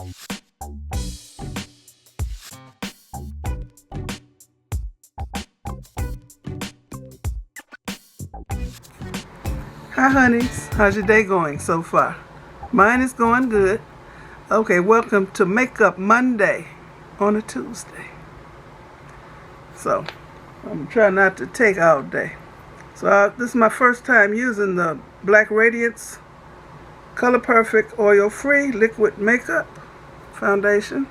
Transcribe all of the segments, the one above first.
Hi honeys, how's your day going so far? Mine is going good. Okay, welcome to Makeup Monday on a Tuesday. So, I'm trying not to take all day. So this is my first time using the Black Radiance Color Perfect Oil Free Liquid Makeup Foundation.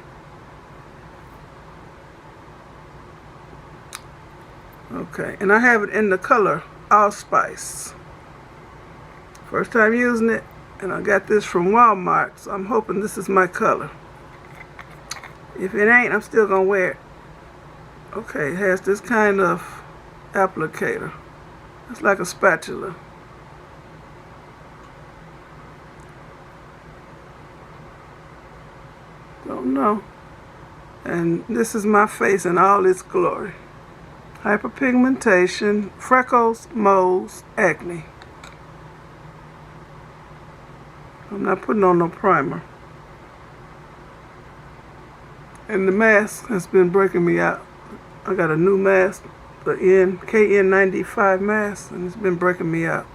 Okay, and I have it in the color Allspice. First time using it, and I got this from Walmart, so I'm hoping this is my color. If it ain't, I'm still gonna wear it. Okay, it has this kind of applicator. It's like a spatula. Don't know. And this is my face in all its glory. Hyperpigmentation, freckles, moles, acne. I'm not putting on no primer. And the mask has been breaking me out. I got a new mask, the KN95 mask, and it's been breaking me out.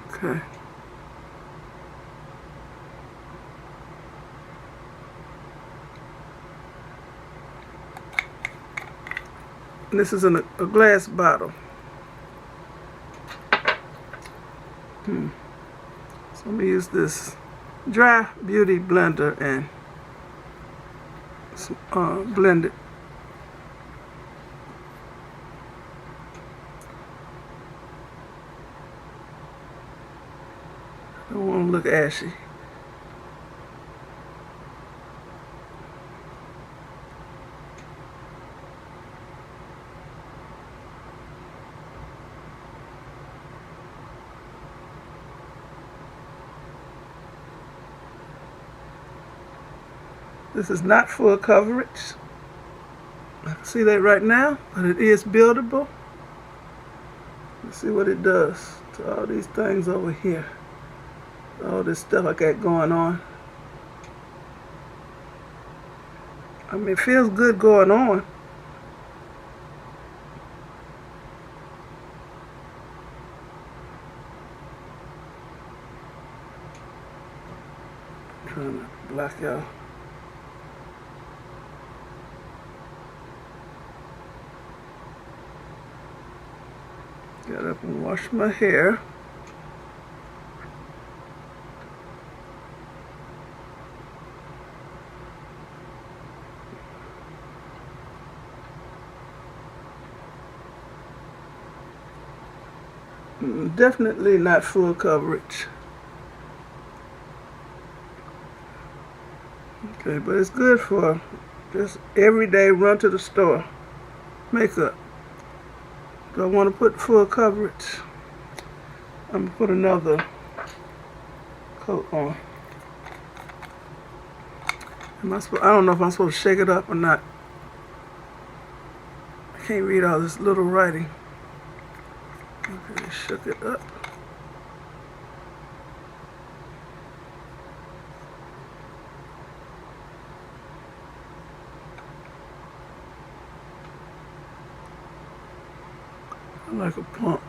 Okay. And this is in a glass bottle. So I'm gonna use this dry beauty blender and blend it. I don't want to look ashy. This is not full coverage. I can see that right now, but it is buildable. Let's see what it does to all these things over here. All this stuff I got going on. I mean, it feels good going on. I'm trying to block y'all. Got up and washed my hair. Definitely not full coverage. Okay, but it's good for just everyday run to the store makeup. Do I want to put full coverage? I'm going to put another coat on. I don't know if I'm supposed to shake it up or not. I can't read all this little writing. Okay, shook it up. I like a pump.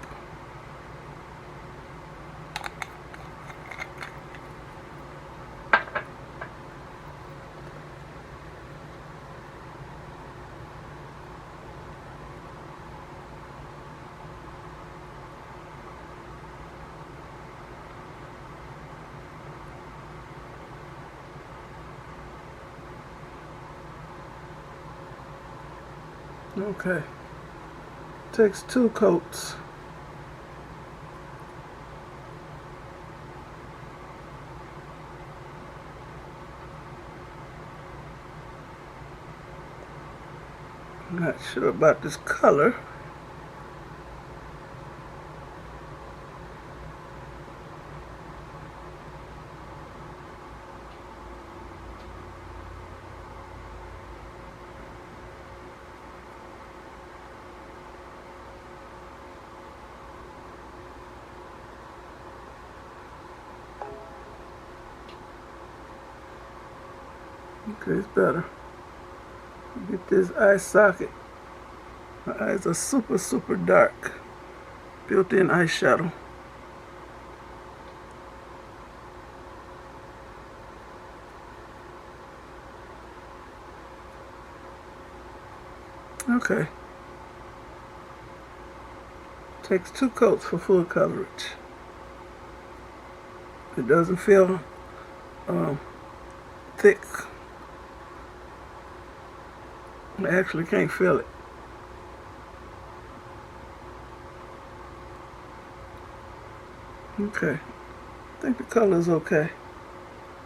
Okay. Takes 2 coats. I'm not sure about this color. Okay, it's better. Get this eye socket. My eyes are super, super dark. Built-in eyeshadow. Okay. Takes 2 coats for full coverage. It doesn't feel thick. I actually can't feel it. Okay. I think the color is okay.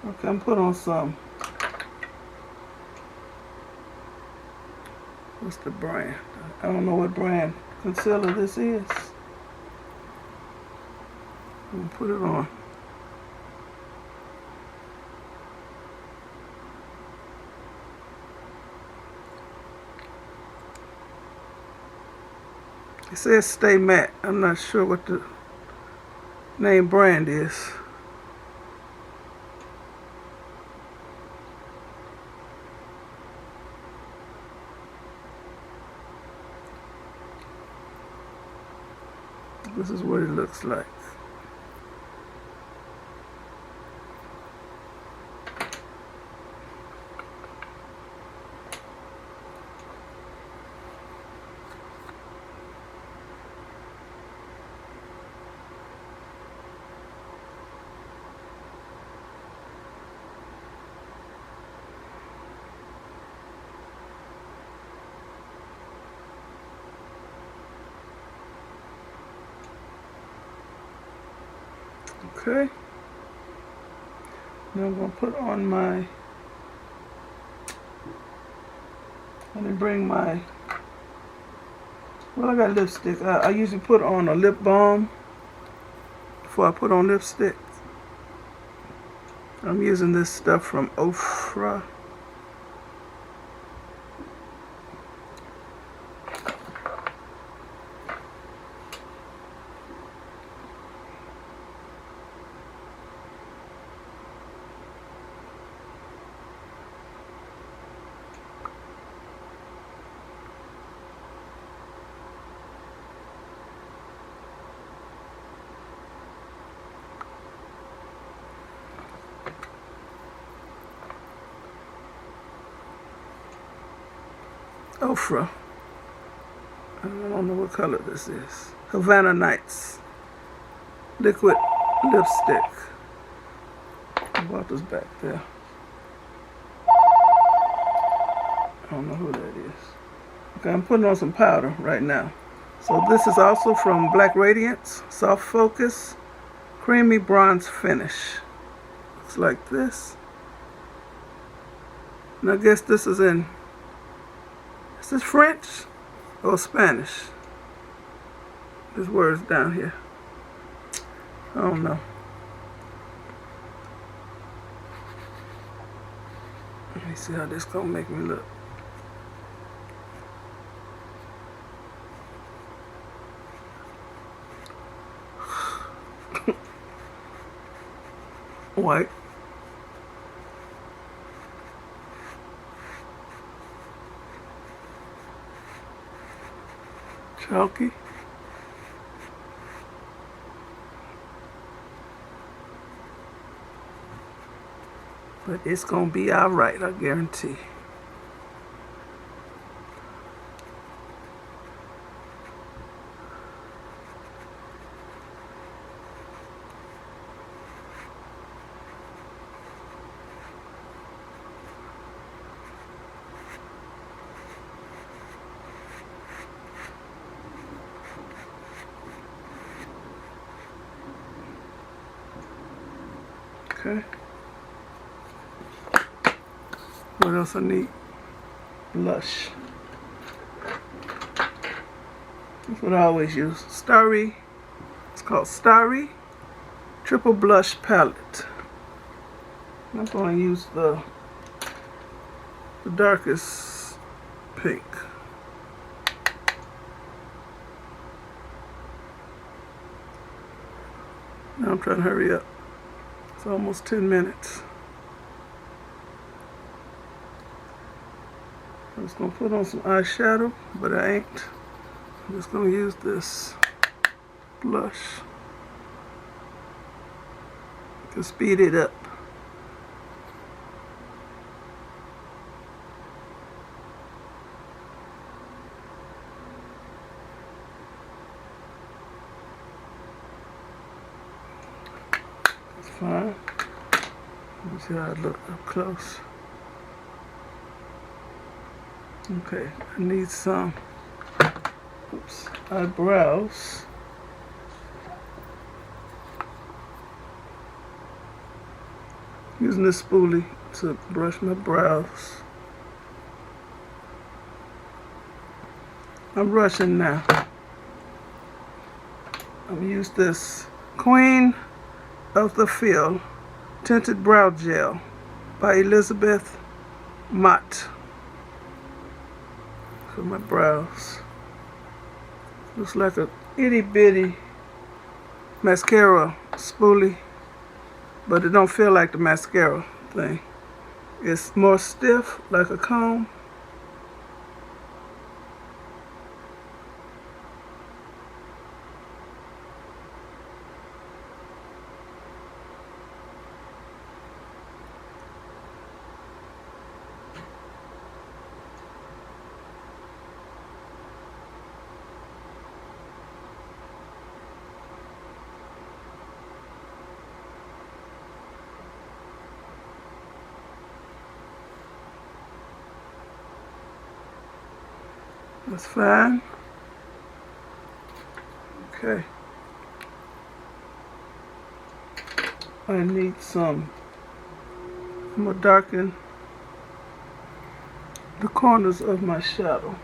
Okay, I'm put on some. What's the brand? I don't know what brand concealer this is. I'm gonna put it on. It says Stay Matte. I'm not sure what the name brand is. This is what it looks like. Okay. Now I'm going to put on my, let me bring my, well, I got lipstick. I usually put on a lip balm before I put on lipstick. I'm using this stuff from Ofra. Ofra. I don't know what color this is. Havana Nights. Liquid lipstick. The bottle's back there. I don't know who that is. Okay, I'm putting on some powder right now. So this is also from Black Radiance. Soft Focus. Creamy Bronze Finish. Looks like this. And I guess this is in, is this French or Spanish? This word's down here. I don't know. Let me see how this gonna make me look. White. Chalky. But it's gonna be all right, I guarantee. Okay. What else I need? Blush. That's what I always use. Starry. It's called Starry Triple Blush Palette. I'm going to use the darkest pink. Now I'm trying to hurry up. It's almost 10 minutes. I'm just going to put on some eyeshadow, but I ain't. I'm just going to use this blush to speed it up. That's fine. Let me see how I look up close. Okay, I need some eyebrows. Using this spoolie to brush my brows. I'm brushing now. I'm gonna use this Queen of the Field Tinted Brow Gel by Elizabeth Mott for my brows. Looks like a itty bitty mascara spoolie, but it don't feel like the mascara thing. It's more stiff, like a comb. That's fine. Okay. I need some. I'm gonna darken the corners of my shadow.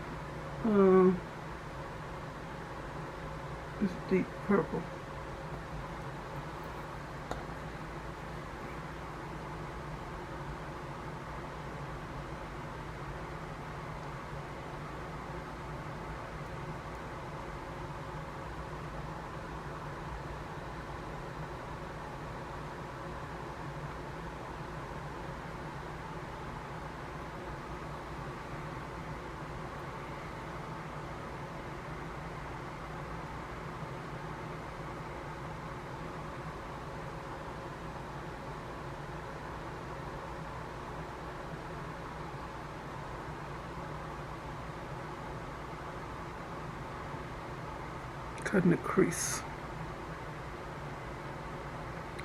It's deep purple. Cutting the crease.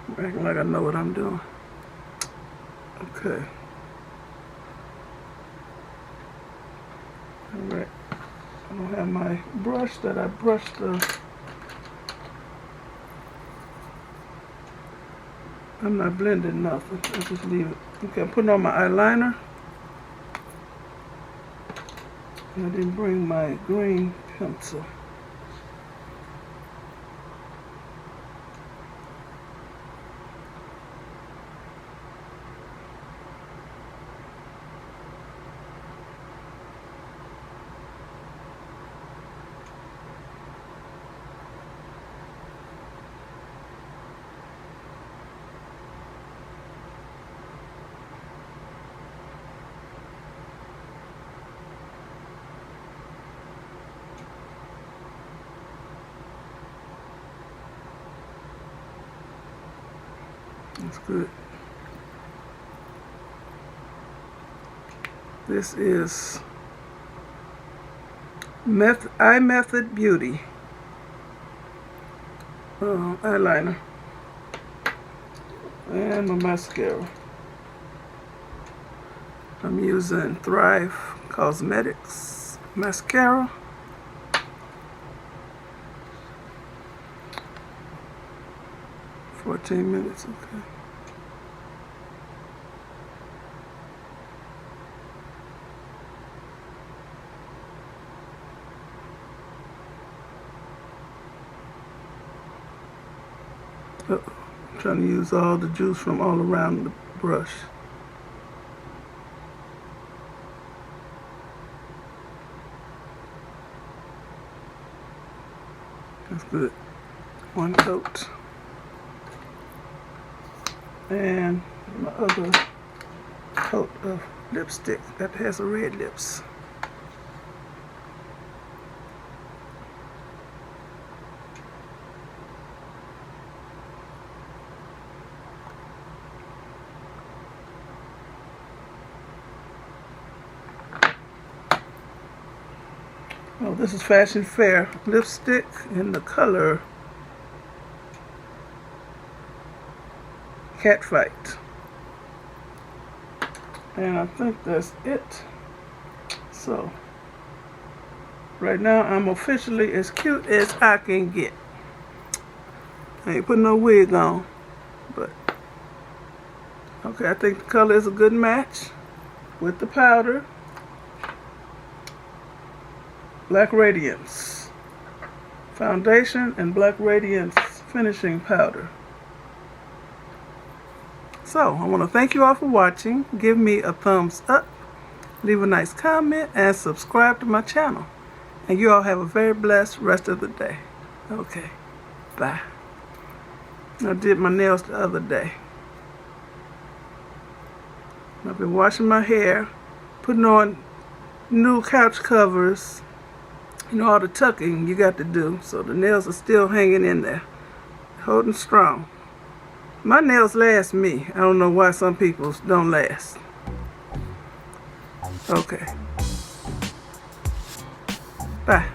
I'm acting like I know what I'm doing. Okay. Alright. I don't have my brush that I brushed I'm not blending nothing. I just leave it. Okay, I'm putting on my eyeliner. I didn't bring my green pencil. That's good. This is Eye Method Beauty eyeliner and my mascara. I'm using Thrive Cosmetics mascara. For 14 minutes, okay. I'm trying to use all the juice from all around the brush. That's good. One coat. And my other coat of lipstick that has a red lips. Oh, this is Fashion Fair lipstick in the color Catfight. And I think that's it. So, right now I'm officially as cute as I can get. I ain't putting no wig on, but okay, I think the color is a good match with the powder. Black Radiance foundation and Black Radiance finishing powder. So, I want to thank you all for watching. Give me a thumbs up, leave a nice comment, and subscribe to my channel. And you all have a very blessed rest of the day. Okay, bye. I did my nails the other day. I've been washing my hair, putting on new couch covers, you know, all the tucking you got to do, so the nails are still hanging in there, holding strong. My nails last me. I don't know why some people's don't last. Okay. Bye.